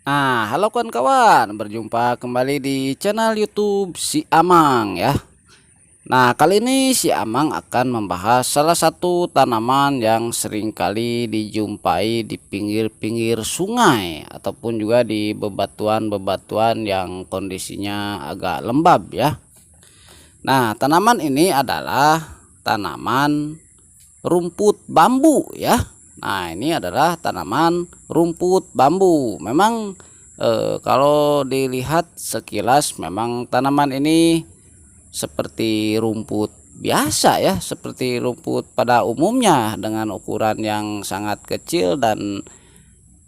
Halo kawan-kawan, berjumpa kembali di channel YouTube Si Amang ya. Kali ini Si Amang akan membahas salah satu tanaman yang sering kali dijumpai di pinggir-pinggir sungai ataupun juga di bebatuan-bebatuan yang kondisinya agak lembab ya. Tanaman ini adalah tanaman rumput bambu ya. Ini adalah tanaman rumput bambu. Memang kalau dilihat sekilas memang tanaman ini seperti rumput biasa ya, seperti rumput pada umumnya dengan ukuran yang sangat kecil dan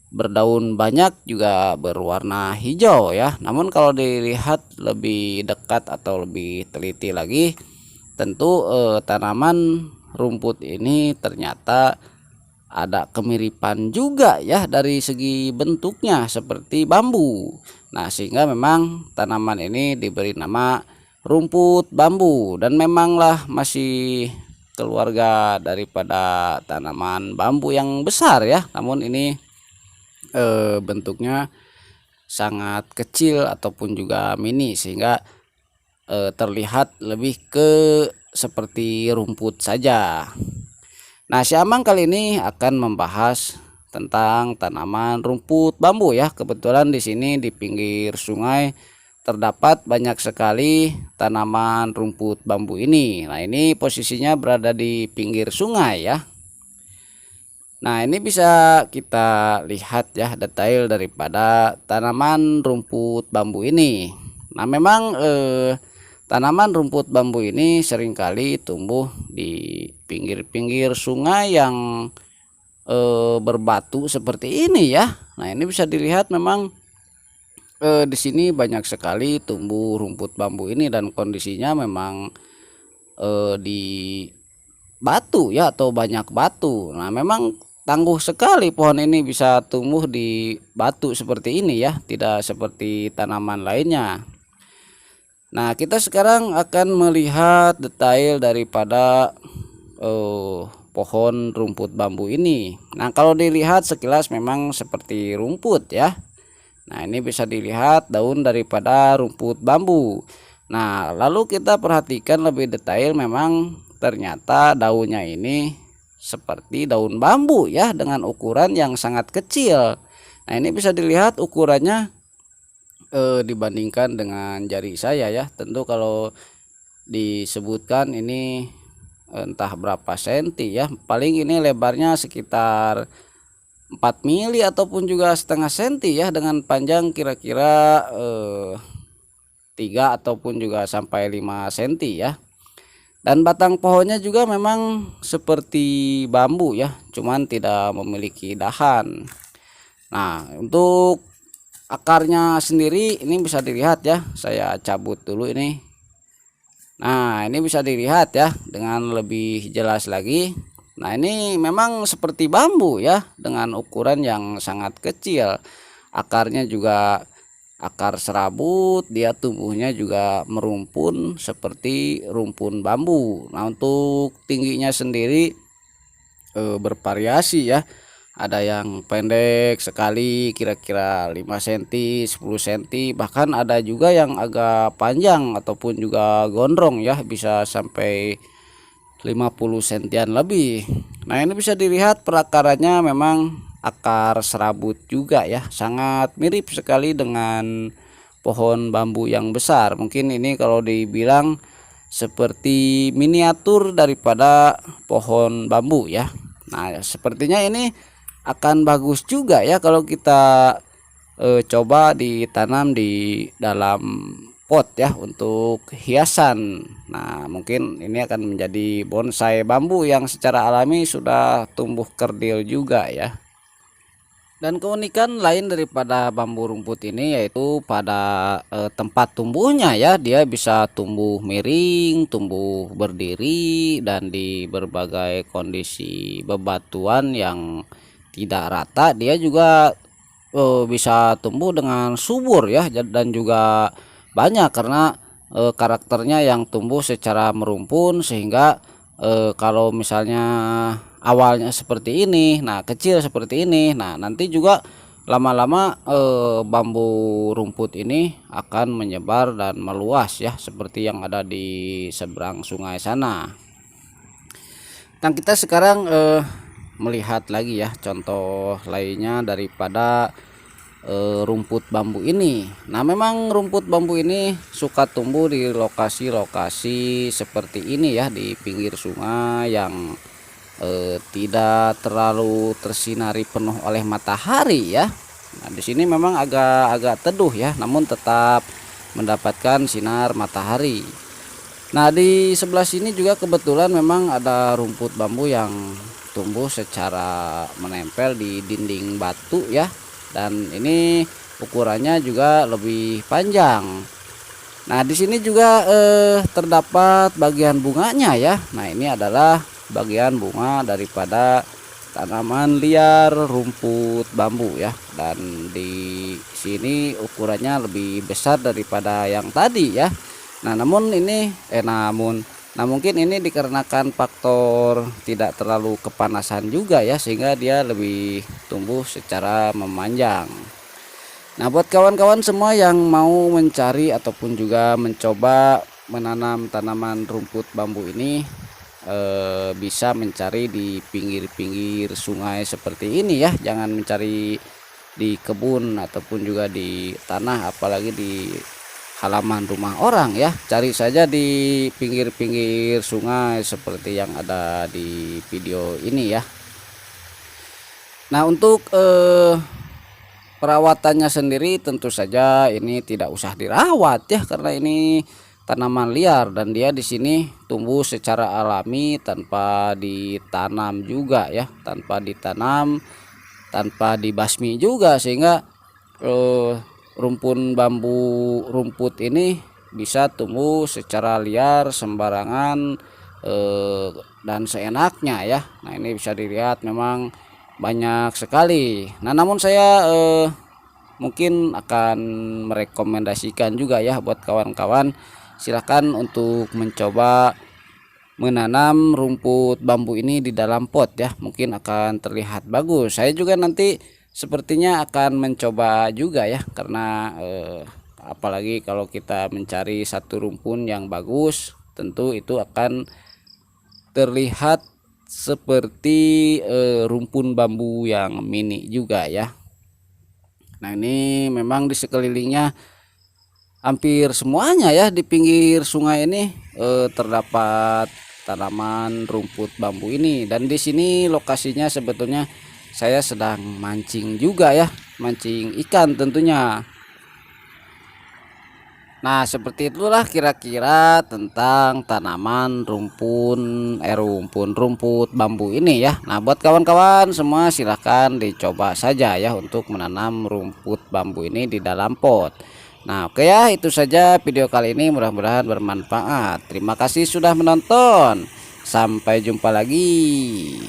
berdaun banyak juga berwarna hijau ya. Namun kalau dilihat lebih dekat atau lebih teliti lagi, tentu tanaman rumput ini ternyata ada kemiripan juga ya dari segi bentuknya seperti bambu. Sehingga memang tanaman ini diberi nama rumput bambu dan memanglah masih keluarga daripada tanaman bambu yang besar ya. Namun ini bentuknya sangat kecil ataupun juga mini sehingga terlihat lebih ke seperti rumput saja. Si Amang kali ini akan membahas tentang tanaman rumput bambu ya. Kebetulan di sini di pinggir sungai terdapat banyak sekali tanaman rumput bambu ini. Ini posisinya berada di pinggir sungai ya. Ini bisa kita lihat ya detail daripada tanaman rumput bambu ini. Memang tanaman rumput bambu ini seringkali tumbuh di pinggir-pinggir sungai yang berbatu seperti ini ya. Ini bisa dilihat memang di sini banyak sekali tumbuh rumput bambu ini dan kondisinya memang di batu ya atau banyak batu. Memang tangguh sekali pohon ini bisa tumbuh di batu seperti ini ya, tidak seperti tanaman lainnya. Kita sekarang akan melihat detail daripada pohon rumput bambu ini. Kalau dilihat sekilas memang seperti rumput ya. Ini bisa dilihat daun daripada rumput bambu. Lalu kita perhatikan lebih detail, memang ternyata daunnya ini seperti daun bambu ya dengan ukuran yang sangat kecil. Ini bisa dilihat ukurannya dibandingkan dengan jari saya ya. Tentu kalau disebutkan ini entah berapa senti ya, paling ini lebarnya sekitar 4 mili ataupun juga setengah senti ya, dengan panjang kira-kira 3 ataupun juga sampai 5 senti ya. Dan batang pohonnya juga memang seperti bambu ya, cuman tidak memiliki dahan. Untuk akarnya sendiri ini bisa dilihat ya, saya cabut dulu ini. Ini bisa dilihat ya dengan lebih jelas lagi. Ini memang seperti bambu ya dengan ukuran yang sangat kecil. Akarnya juga akar serabut, dia tumbuhnya juga merumpun seperti rumpun bambu. Untuk tingginya sendiri bervariasi ya. Ada yang pendek sekali kira-kira 5 cm, 10 cm, bahkan ada juga yang agak panjang ataupun juga gondrong ya, bisa sampai 50 sentian lebih. Ini bisa dilihat perakarannya memang akar serabut juga ya, sangat mirip sekali dengan pohon bambu yang besar. Mungkin ini kalau dibilang seperti miniatur daripada pohon bambu ya. Sepertinya ini akan bagus juga ya kalau kita coba ditanam di dalam pot ya untuk hiasan. Mungkin ini akan menjadi bonsai bambu yang secara alami sudah tumbuh kerdil juga ya. Dan keunikan lain daripada bambu rumput ini yaitu pada tempat tumbuhnya ya, dia bisa tumbuh miring, tumbuh berdiri, dan di berbagai kondisi bebatuan yang tidak rata dia juga bisa tumbuh dengan subur ya, dan juga banyak karena karakternya yang tumbuh secara merumpun sehingga kalau misalnya awalnya seperti ini, kecil seperti ini, nanti juga lama-lama bambu rumput ini akan menyebar dan meluas ya, seperti yang ada di seberang sungai sana. Nah, kita sekarang melihat lagi ya contoh lainnya daripada rumput bambu ini. Nah, memang rumput bambu ini suka tumbuh di lokasi-lokasi seperti ini ya, di pinggir sungai yang tidak terlalu tersinari penuh oleh matahari ya. Nah, di sini memang agak teduh ya, namun tetap mendapatkan sinar matahari. Nah, di sebelah sini juga kebetulan memang ada rumput bambu yang tumbuh secara menempel di dinding batu ya, dan ini ukurannya juga lebih panjang. Nah, di sini juga terdapat bagian bunganya ya. Nah, ini adalah bagian bunga daripada tanaman liar rumput bambu ya, dan di sini ukurannya lebih besar daripada yang tadi ya. Nah, nah mungkin ini dikarenakan faktor tidak terlalu kepanasan juga ya, sehingga dia lebih tumbuh secara memanjang. Nah, buat kawan-kawan semua yang mau mencari ataupun juga mencoba menanam tanaman rumput bambu ini, bisa mencari di pinggir-pinggir sungai seperti ini ya. Jangan mencari di kebun ataupun juga di tanah, apalagi di halaman rumah orang ya. Cari saja di pinggir-pinggir sungai seperti yang ada di video ini ya. Nah, untuk perawatannya sendiri tentu saja ini tidak usah dirawat ya, karena ini tanaman liar dan dia di sini tumbuh secara alami tanpa ditanam juga ya, tanpa ditanam, tanpa dibasmi juga, sehingga rumput ini bisa tumbuh secara liar sembarangan dan seenaknya ya. Nah, ini bisa dilihat memang banyak sekali. Nah, namun saya mungkin akan merekomendasikan juga ya buat kawan-kawan, silakan untuk mencoba menanam rumput bambu ini di dalam pot ya, mungkin akan terlihat bagus. Saya juga nanti sepertinya akan mencoba juga ya, karena apalagi kalau kita mencari satu rumpun yang bagus, tentu itu akan terlihat seperti rumpun bambu yang mini juga ya. Nah, ini memang di sekelilingnya hampir semuanya ya, di pinggir sungai ini terdapat tanaman rumput bambu ini, dan di sini lokasinya sebetulnya saya sedang mancing juga ya, mancing ikan tentunya. Nah, seperti itulah kira-kira tentang tanaman rumput bambu ini ya. Nah, buat kawan-kawan semua silahkan dicoba saja ya untuk menanam rumput bambu ini di dalam pot. Nah, oke ya, itu saja video kali ini, mudah-mudahan bermanfaat. Terima kasih sudah menonton, sampai jumpa lagi.